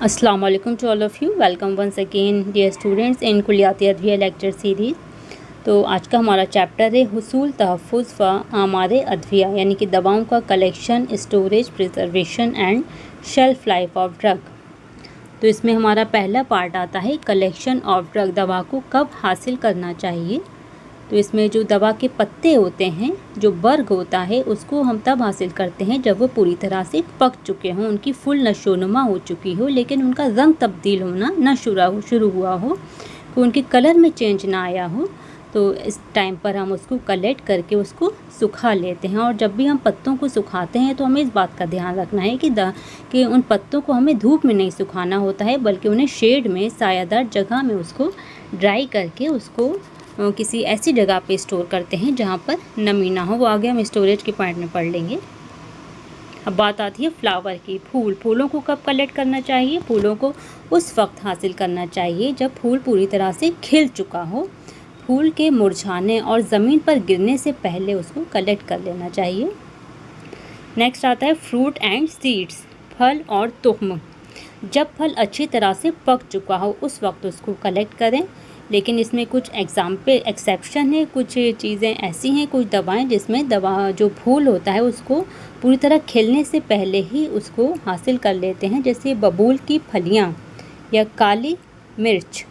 अस्सलाम वालेकुम to all of you. Welcome once again dear students in कुलियाती अदविया लेक्चर सीरीज़। तो आज का हमारा चैप्टर है हुसूल तहफ़्फ़ुज़ व आमार अदविया, यानी कि दवाओं का collection, storage, preservation and shelf life of drug. तो इसमें हमारा पहला पार्ट आता है कलेक्शन ऑफ ड्रग, दवा को कब हासिल करना चाहिए। तो इसमें जो दवा के पत्ते होते हैं, जो बर्ग होता है, उसको हम तब हासिल करते हैं जब वो पूरी तरह से पक चुके हों, उनकी फुल नशोनुमा हो चुकी हो, लेकिन उनका रंग तब्दील होना ना शुरू हुआ हो, कि उनके कलर में चेंज ना आया हो। तो इस टाइम पर हम उसको कलेक्ट करके उसको सुखा लेते हैं। और जब भी हम पत्तों को सुखाते हैं तो हमें इस बात का ध्यान रखना है कि उन पत्तों को हमें धूप में नहीं सुखाना होता है, बल्कि उन्हें शेड में, सायादार जगह में उसको ड्राई करके उसको किसी ऐसी जगह पे स्टोर करते हैं जहाँ पर नमी ना हो। वो आगे हम स्टोरेज के पॉइंट में पढ़ लेंगे। अब बात आती है फ्लावर की। फूलों को कब कलेक्ट करना चाहिए? फूलों को उस वक्त हासिल करना चाहिए जब फूल पूरी तरह से खिल चुका हो। फूल के मुरझाने और ज़मीन पर गिरने से पहले उसको कलेक्ट कर लेना चाहिए। नेक्स्ट आता है फ्रूट एंड सीड्स, फल और तुख्म। जब फल अच्छी तरह से पक चुका हो उस वक्त उसको कलेक्ट करें, लेकिन इसमें कुछ एक्सेप्शन है। कुछ चीज़ें ऐसी हैं, कुछ दवाएं जिसमें जो फूल होता है उसको पूरी तरह खिलने से पहले ही उसको हासिल कर लेते हैं, जैसे बबूल की फलियां या काली मिर्च।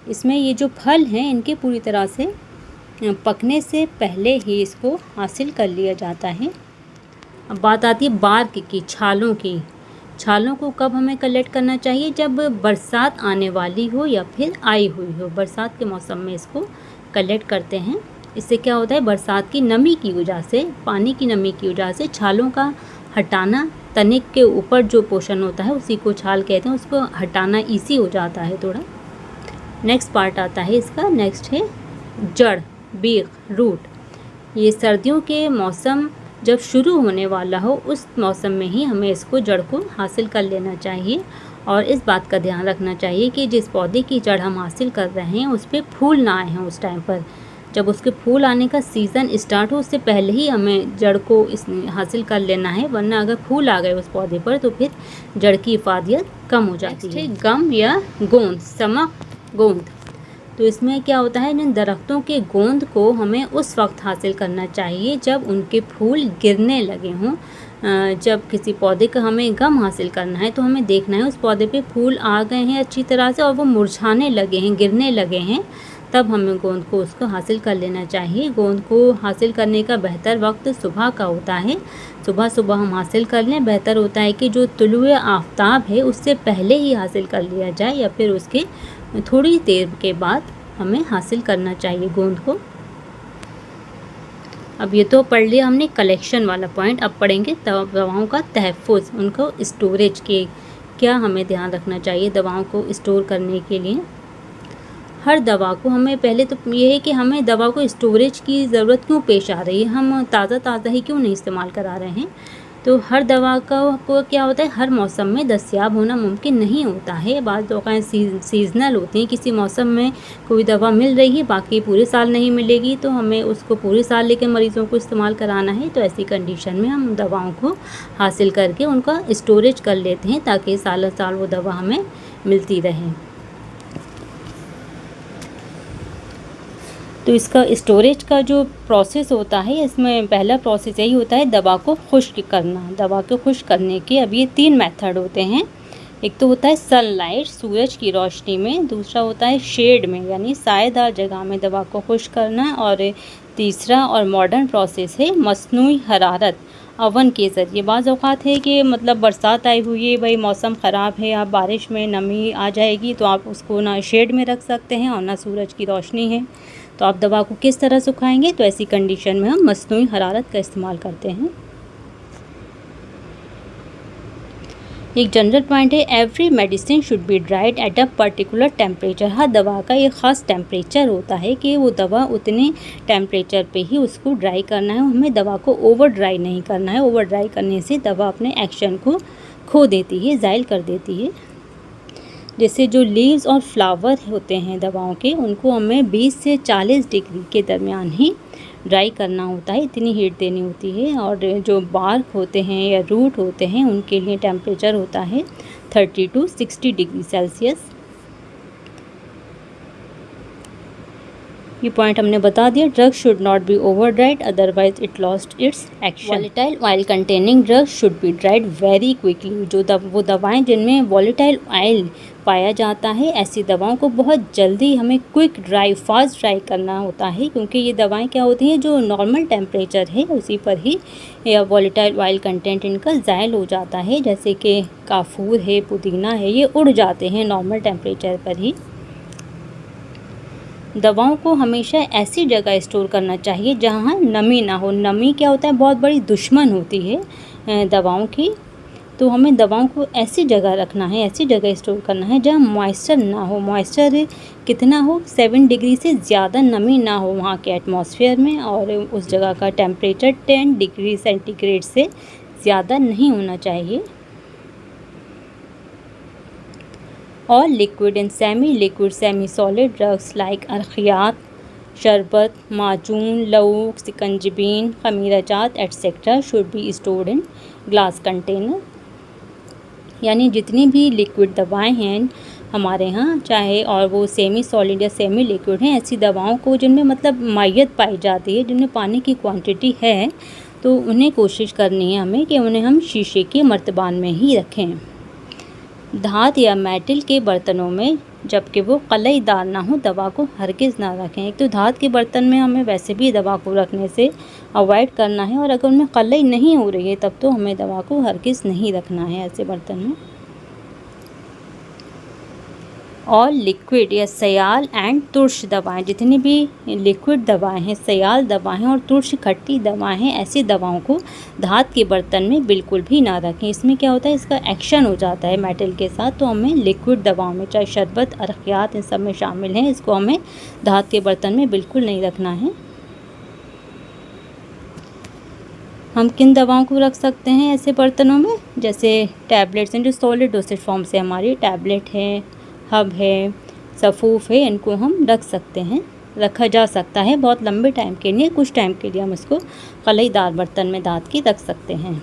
इसमें ये जो फल हैं इनके पूरी तरह से पकने से पहले ही इसको हासिल कर लिया जाता है। अब बात आती है बार्क की, छालों की। छालों को कब हमें कलेक्ट करना चाहिए? जब बरसात आने वाली हो या फिर आई हुई हो। बरसात के मौसम में इसको कलेक्ट करते हैं। इससे क्या होता है, बरसात की नमी की वजह से, पानी की नमी की वजह से छालों का हटाना, तने के ऊपर जो पोर्शन होता है उसी को छाल कहते हैं, उसको हटाना ईजी हो जाता है थोड़ा। नेक्स्ट पार्ट आता है इसका, नेक्स्ट है जड़, बीक, रूट। ये सर्दियों के मौसम जब शुरू होने वाला हो उस मौसम में ही हमें इसको, जड़ को हासिल कर लेना चाहिए। और इस बात का ध्यान रखना चाहिए कि जिस पौधे की जड़ हम हासिल कर रहे हैं उस पर फूल ना आए हैं उस टाइम पर। जब उसके फूल आने का सीज़न स्टार्ट हो उससे पहले ही हमें जड़ को हासिल कर लेना है, वरना अगर फूल आ गए उस पौधे पर तो फिर जड़ की इफादियत कम हो जाती है। गम या गोंद, समक, गोंद। तो इसमें क्या होता है, इन दरख्तों के गोंद को हमें उस वक्त हासिल करना चाहिए जब उनके फूल गिरने लगे हों। जब किसी पौधे का हमें गम हासिल करना है तो हमें देखना है उस पौधे पे फूल आ गए हैं अच्छी तरह से और वो मुरझाने लगे हैं, गिरने लगे हैं, तब हमें गोंद को उसको हासिल कर लेना चाहिए। गोंद को हासिल करने का बेहतर वक्त सुबह का होता है। सुबह सुबह हम हासिल कर लें। बेहतर होता है कि जो तुलुए आफ्ताब है उससे पहले ही हासिल कर लिया जाए या फिर उसके थोड़ी देर के बाद हमें हासिल करना चाहिए गोंद को। अब ये तो पढ़ लिया हमने कलेक्शन वाला पॉइंट। अब पढ़ेंगे दवाओं का तहफ़्फ़ुज़, उनको स्टोरेज के क्या हमें ध्यान रखना चाहिए दवाओं को स्टोर करने के लिए। हर दवा को हमें, पहले तो ये है कि हमें दवा को स्टोरेज की ज़रूरत क्यों पेश आ रही है, हम ताज़ा ही क्यों नहीं इस्तेमाल करा रहे हैं। तो हर दवा को क्या होता है, हर मौसम में दस्तयाब होना मुमकिन नहीं होता है। बाज़ दवाएँ सीज़नल होती हैं, किसी मौसम में कोई दवा मिल रही है बाकी पूरे साल नहीं मिलेगी, तो हमें उसको पूरे साल लेके मरीज़ों को इस्तेमाल कराना है। तो ऐसी कंडीशन में हम दवाओं को हासिल करके उनका स्टोरेज कर लेते हैं ताकि सालों साल वो दवा हमें मिलती रहे। तो इसका स्टोरेज का जो प्रोसेस होता है, इसमें पहला प्रोसेस यही होता है दवा को खुश्क करना। दवा को खुश्क करने के अब ये 3 मेथड होते हैं। एक तो होता है सनलाइट, सूरज की रोशनी में। दूसरा होता है शेड में, यानी सायेदार जगह में दवा को खुश्क करना। और तीसरा और मॉडर्न प्रोसेस है मसनूई हरारत, ओवन के ज़रिए। बाज़ औक़ात है कि मतलब बरसात आई हुई है, भाई मौसम ख़राब है, आप बारिश में नमी आ जाएगी तो आप उसको ना शेड में रख सकते हैं और ना सूरज की रोशनी है, तो आप दवा को किस तरह सुखाएंगे? तो ऐसी कंडीशन में हम मसनूई हरारत का इस्तेमाल करते हैं। एक जनरल पॉइंट है, every medicine should be dried at a particular temperature. हर दवा का एक ख़ास टेम्परेचर होता है कि वो दवा उतने टेम्परेचर पे ही उसको ड्राई करना है। हमें दवा को ओवर ड्राई नहीं करना है। ओवर ड्राई करने से दवा अपने एक्शन को खो देती है, ज़ाइल कर देती है। जैसे जो लीव्स और फ्लावर होते हैं दवाओं के, उनको हमें 20 से 40 डिग्री के दरमियान ही ड्राई करना होता है, इतनी हीट देनी होती है। और जो बार्क होते हैं या रूट होते हैं उनके लिए टेम्परेचर होता है 30 to 60 डिग्री सेल्सियस। ये पॉइंट हमने बता दिया। Drug should not be over dried otherwise it lost its action. Volatile oil containing drug should be dried very quickly. वो दवाएं जिनमें वॉलेटाइल ऑयल पाया जाता है, ऐसी दवाओं को बहुत जल्दी हमें क्विक ड्राई, फास्ट ड्राई करना होता है, क्योंकि ये दवाएं क्या होती हैं, जो नॉर्मल टेम्परेचर है उसी पर ही वॉलेटाइल ऑयल कंटेंट इनका ज़ायल हो जाता है। जैसे कि काफूर है, पुदीना है, ये उड़ जाते हैं नॉर्मल टेम्परेचर पर ही। दवाओं को हमेशा ऐसी जगह स्टोर करना चाहिए जहाँ नमी ना हो। नमी क्या होता है, बहुत बड़ी दुश्मन होती है दवाओं की। तो हमें दवाओं को ऐसी जगह रखना है, ऐसी जगह स्टोर करना है जहाँ मॉइस्चर ना हो। मॉइस्चर कितना हो, 7 डिग्री से ज़्यादा नमी ना हो वहाँ के एटमॉस्फेयर में, और उस जगह का टेम्परेचर 10 डिग्री सेंटीग्रेड से ज़्यादा नहीं होना चाहिए। और liquid and semi liquid, semi solid drugs like अर्खियात, शरबत, माजून, लऊक, सिकंजबीन, खमीराजात etcetera should be stored in glass container. यानी जितनी भी लिक्विड दवाएं हैं हमारे यहाँ, चाहे और वो सेमी सॉलिड या सेमी लिक्विड हैं, ऐसी दवाओं को जिनमें मतलब मायत पाई जाती है, जिनमें पानी की क्वांटिटी है, तो उन्हें कोशिश करनी है हमें कि उन्हें हम शीशे के मर्तबान में ही रखें, धात या मेटल के बर्तनों में, जबकि वो कलईदार ना हो। दवा को हरगिज़ ना रखें। एक तो धात के बर्तन में हमें वैसे भी दवा को रखने से अवॉइड करना है, और अगर उनमें कलई नहीं हो रही है तब तो हमें दवा को हरगिज़ नहीं रखना है ऐसे बर्तन में। और लिक्विड या सयाल एंड तुर्श दवाएं, जितनी भी लिक्विड दवाएं हैं, सयाल दवाएं और तुर्श खट्टी दवाएं हैं, ऐसी दवाओं को धात के बर्तन में बिल्कुल भी ना रखें। इसमें क्या होता है, इसका एक्शन हो जाता है मेटल के साथ। तो हमें लिक्विड दवाओं में, चाहे शरबत, अर्खियात, इन सब में शामिल हैं, इसको हमें धात के बर्तन में बिल्कुल नहीं रखना है। हम किन दवाओं को रख सकते हैं ऐसे बर्तनों में, जैसे टैबलेट्स हैं जो सॉलिड डोसेज फॉर्म से हमारी टैबलेट है, हब है, सफ़ूफ है, इनको हम रख सकते हैं, रखा जा सकता है बहुत लंबे टाइम के लिए। कुछ टाइम के लिए हम इसको कलईदार बर्तन में धात की रख सकते हैं।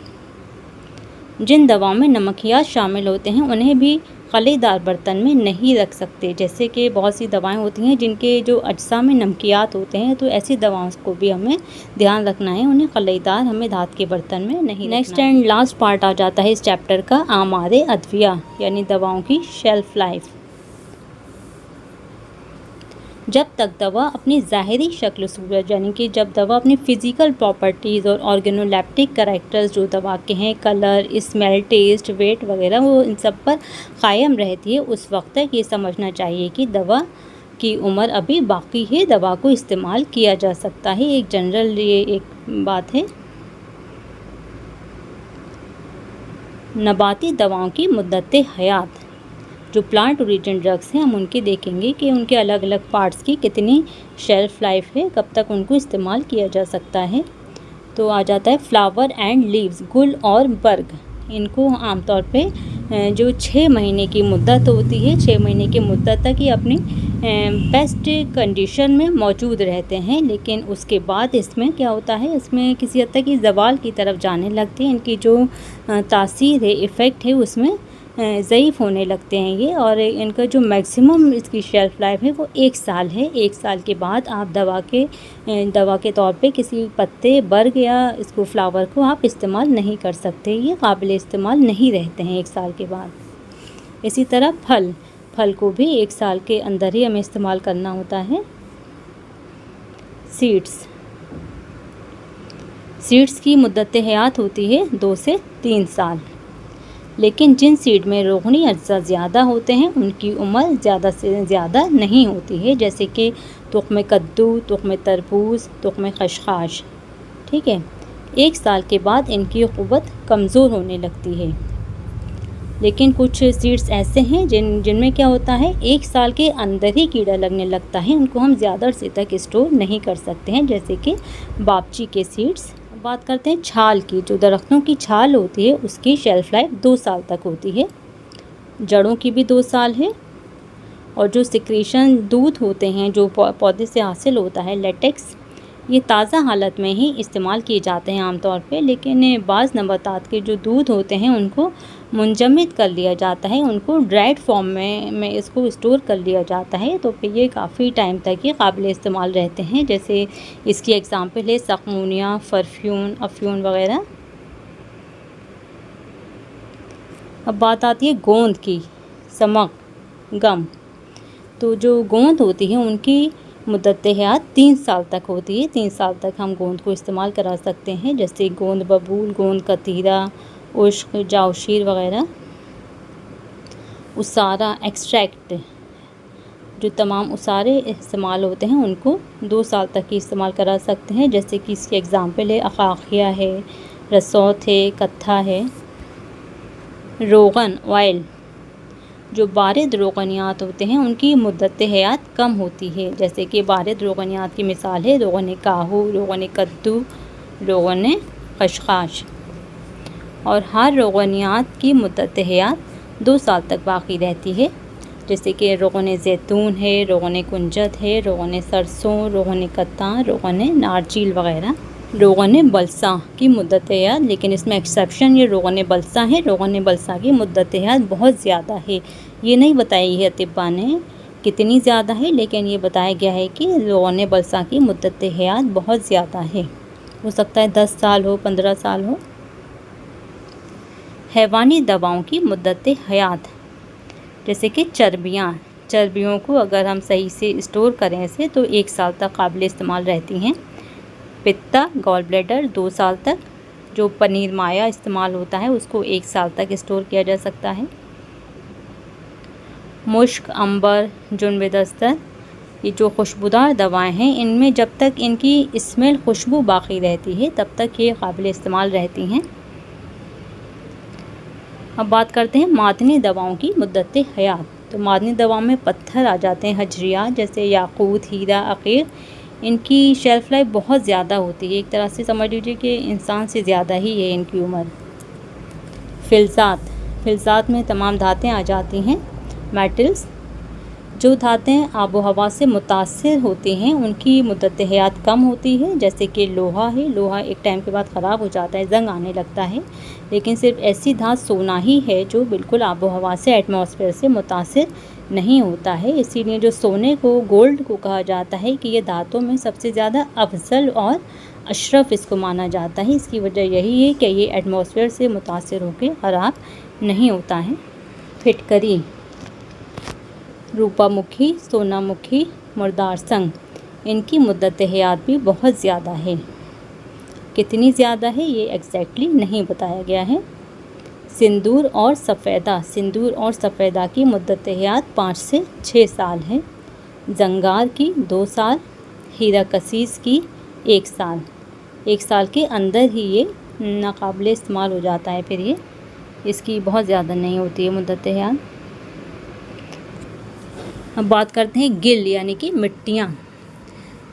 जिन दवाओं में नमकियात शामिल होते हैं उन्हें भी कलईदार बर्तन में नहीं रख सकते। जैसे कि बहुत सी दवाएं होती हैं जिनके जो अज्जा में नमकियात होते हैं, तो ऐसी दवाओं को भी हमें ध्यान रखना है, उन्हें कलईदार हमें धात के बर्तन में नहीं। नेक्स्ट एंड लास्ट पार्ट आ जाता है इस चैप्टर का, आमारे अद्विया, यानी दवाओं की शेल्फ लाइफ। जब तक दवा अपनी ज़ाहिरी शक्ल सूरत, यानी कि जब दवा अपनी फ़िज़िकल प्रॉपर्टीज़ और ऑर्गेनोलेप्टिक करैक्टर्स जो दवा के हैं, कलर, स्मेल, टेस्ट, वेट वगैरह, वो इन सब पर कायम रहती है, उस वक्त तक ये समझना चाहिए कि दवा की उम्र अभी बाकी है, दवा को इस्तेमाल किया जा सकता है। एक जनरल ये एक बात है। नबाती दवाओं की मुद्दत हयात, जो प्लांट ओरिजिन ड्रग्स हैं, हम उनके देखेंगे कि उनके अलग अलग पार्ट्स की कितनी शेल्फ लाइफ है, कब तक उनको इस्तेमाल किया जा सकता है। तो आ जाता है फ्लावर एंड लीव्स, गुल और बर्ग। इनको आमतौर पे जो 6 महीने की मुद्दत होती है, 6 महीने की मुद्दत तक ये अपनी बेस्ट कंडीशन में मौजूद रहते हैं, लेकिन उसके बाद इसमें क्या होता है, इसमें किसी हद तक ये ज़वाल की तरफ जाने लगते हैं। इनकी जो तासीर है, इफ़ेक्ट है, उसमें ज़ईफ़ होने लगते हैं ये, और इनका जो मैक्सिमम इसकी शेल्फ़ लाइफ है वो 1 साल है। 1 साल के बाद आप दवा के तौर पे किसी पत्ते, बर्ग या इसको फ्लावर को आप इस्तेमाल नहीं कर सकते, ये काबिल इस्तेमाल नहीं रहते हैं 1 साल के बाद। इसी तरह फल को भी 1 साल के अंदर ही हमें इस्तेमाल करना होता है। सीड्स की मुद्दत हयात होती है 2 से 3 साल, लेकिन जिन सीड में रोगनी अज्जा ज़्यादा होते हैं उनकी उम्र ज़्यादा से ज़्यादा नहीं होती है, जैसे कि तुख्म कद्दू, तुख्म तरबूज, तुख्म खशखाश। ठीक है, 1 साल के बाद इनकी क़ुव्वत कमज़ोर होने लगती है। लेकिन कुछ सीड्स ऐसे हैं जिनमें क्या होता है, 1 साल के अंदर ही कीड़ा लगने लगता है, उनको हम ज़्यादा अरसे तक स्टोर नहीं कर सकते हैं, जैसे कि बापची के सीड्स। बात करते हैं छाल की। जो दरख्तों की छाल होती है उसकी शेल्फ़ लाइफ 2 साल तक होती है, जड़ों की भी 2 साल है, और जो सिक्रीशन दूध होते हैं जो पौधे से हासिल होता है, लेटेक्स, ये ताज़ा हालत में ही इस्तेमाल किए जाते हैं आमतौर पे, लेकिन बाज़ नबातात के जो दूध होते हैं उनको मुंजमद कर लिया जाता है, उनको ड्राइड फॉर्म में इसको स्टोर कर लिया जाता है, तो फिर ये काफ़ी टाइम तक ये काबिल इस्तेमाल रहते हैं। जैसे इसकी एग्ज़ाम्पल है सक़ूनिया, परफ्यूम, अफ्यून वग़ैरह। अब बात आती है गोंद की, समक, गम। तो जो गोंद होती है उनकी मुद्दत हयात 3 साल तक होती है। 3 साल तक हम गोंद को इस्तेमाल करा सकते हैं, जैसे गोंद बबूल, गोंद कतीरा, उश्क, जावशीर वग़ैरह। उसारा, एक्सट्रैक्ट, जो तमाम उसारे इस्तेमाल होते हैं उनको 2 साल तक ही इस्तेमाल करा सकते हैं, जैसे कि इसकी एग्ज़ाम्पल है अकाखिया है, रसौत है, कत्था है। रोगन, ऑयल, जो बारिद रोगनियात होते हैं उनकी मुद्दत हयात कम होती है, जैसे कि बारिद रोगनियात की मिसाल है रोगन काहू, रोगन कद्दू, रोगन खशखाश। और हर रोगनियात की मुद्दत हयात 2 साल तक बाकी रहती है, जैसे कि रोगन ज़ैतून है, रोगन कुंजत है, रोगन सरसों, रोगन कत्ता, रोगन नारचील वग़ैरह। रोगन बलसा की मुद्दत हयात, लेकिन इसमें एक्सेप्शन ये रोगन बलसा है। रोगन बलसा की मुद्दत हयात बहुत ज़्यादा है, ये नहीं बताई है अतिब्बा ने कितनी ज़्यादा है, लेकिन ये बताया गया है कि रोगन बलसा की मुद्दत हयात बहुत ज़्यादा है, हो सकता है 10 साल हो, 15 साल हो। हैवानी दवाओं की मुद्दत हयात, जैसे कि चर्बियों को अगर हम सही से स्टोर करें इसे तो 1 साल तक काबिल इस्तेमाल रहती हैं। पित्ता, गॉल ब्लैडर 2 साल तक। जो पनीर माया इस्तेमाल होता है उसको 1 साल तक स्टोर किया जा सकता है। मुश्क, अंबर, जुनबेदस्तर, ये जो खुशबूदार दवाएं हैं इनमें जब तक इनकी स्मेल खुशबू बाकी रहती है तब तक ये काबिल इस्तेमाल रहती हैं। अब बात करते हैं मादनी दवाओं की मुद्दत हयात। तो मादनी दवाओं में पत्थर आ जाते हैं, हजरियात, जैसे याकूत, हीरा, अकीर। इनकी शेल्फ़ लाइफ बहुत ज़्यादा होती है, एक तरह से समझ लीजिए कि इंसान से ज़्यादा ही है इनकी उम्र। फ़िलज़ात में तमाम धातें आ जाती हैं। मेटल्स, जो धातें आबो हवा से मुतासिर होती हैं उनकी मुद्दत हयात कम होती है, जैसे कि लोहा है। लोहा एक टाइम के बाद ख़राब हो जाता है, जंग आने लगता है, लेकिन सिर्फ ऐसी धात सोना ही है जो बिल्कुल आबो हवा से, एटमॉस्फेयर से मुतासिर नहीं होता है। इसीलिए जो सोने को, गोल्ड को कहा जाता है कि ये धातों में सबसे ज़्यादा अफजल और अशरफ इसको माना जाता है। इसकी वजह यही है कि ये एटमॉस्फेयर से मुतासिर होकर ख़राब नहीं होता है। फिटकरी, रूपामुखी, सोनामुखी, मुर्दार संग, इनकी मुद्दत हयात भी बहुत ज़्यादा है। कितनी ज़्यादा है ये एग्जैक्टली नहीं बताया गया है। सिंदूर और सफ़ेदा की मुद्दत हयात 5 से 6 साल है। जंगार की 2 साल, हीरा कसीस की 1 साल। 1 साल के अंदर ही ये नाकाबिल इस्तेमाल हो जाता है, फिर ये इसकी बहुत ज़्यादा नहीं होती है मुद्दत हयात। अब बात करते हैं गिल यानी कि मिट्टियाँ।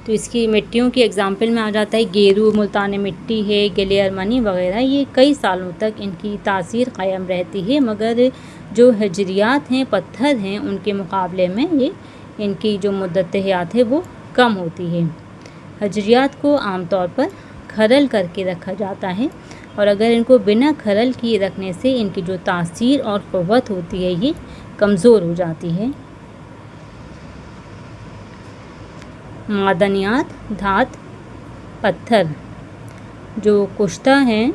तो इसकी मिट्टियों की एग्ज़ाम्पल में आ जाता है गेरू, मुल्तानी मिट्टी है, गिले अरमनी वग़ैरह। ये कई सालों तक इनकी तासीर कायम रहती है, मगर जो हजरियात हैं, पत्थर हैं, उनके मुकाबले में ये इनकी जो मुद्दत हयात है वो कम होती है। हजरियात को आमतौर पर खरल करके रखा जाता है, और अगर इनको बिना खरल किए रखने से इनकी जो तासीर और क़ुव्वत होती है ये कमज़ोर हो जाती है। मादनियात, धात, पत्थर, जो कुश्ता हैं,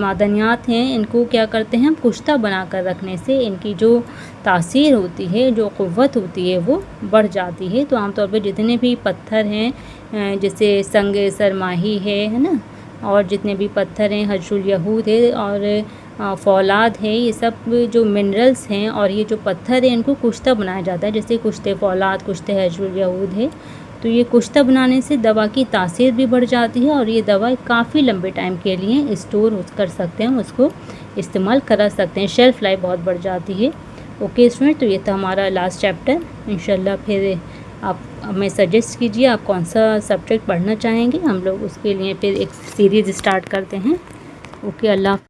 मादनियात हैं, इनको क्या करते हैं हम, कुश्ता बना कर रखने से इनकी जो तासीर होती है, जो क़ुव्वत होती है वो बढ़ जाती है। तो आमतौर पर जितने भी पत्थर हैं, जैसे संग सरमाही है ना, और जितने भी पत्थर हैं, हजरुल यहूद है और फौलाद है, ये सब जो मिनरल्स हैं और ये जो पत्थर है इनको कुश्ता बनाया जाता है, जैसे कुश्ते फौलाद, कुश्ते हजरुल यहूद है। तो ये कुश्ता बनाने से दवा की तासीर भी बढ़ जाती है और ये दवा काफ़ी लंबे टाइम के लिए स्टोर कर सकते हैं, उसको इस्तेमाल करा सकते हैं, शेल्फ़ लाइफ बहुत बढ़ जाती है। ओके स्टूडेंट, तो ये था हमारा लास्ट चैप्टर। इंशाल्लाह फिर आप हमें सजेस्ट कीजिए आप कौन सा सब्जेक्ट पढ़ना चाहेंगे, हम लोग उसके लिए फिर एक सीरीज़ स्टार्ट करते हैं। ओके, अल्लाह।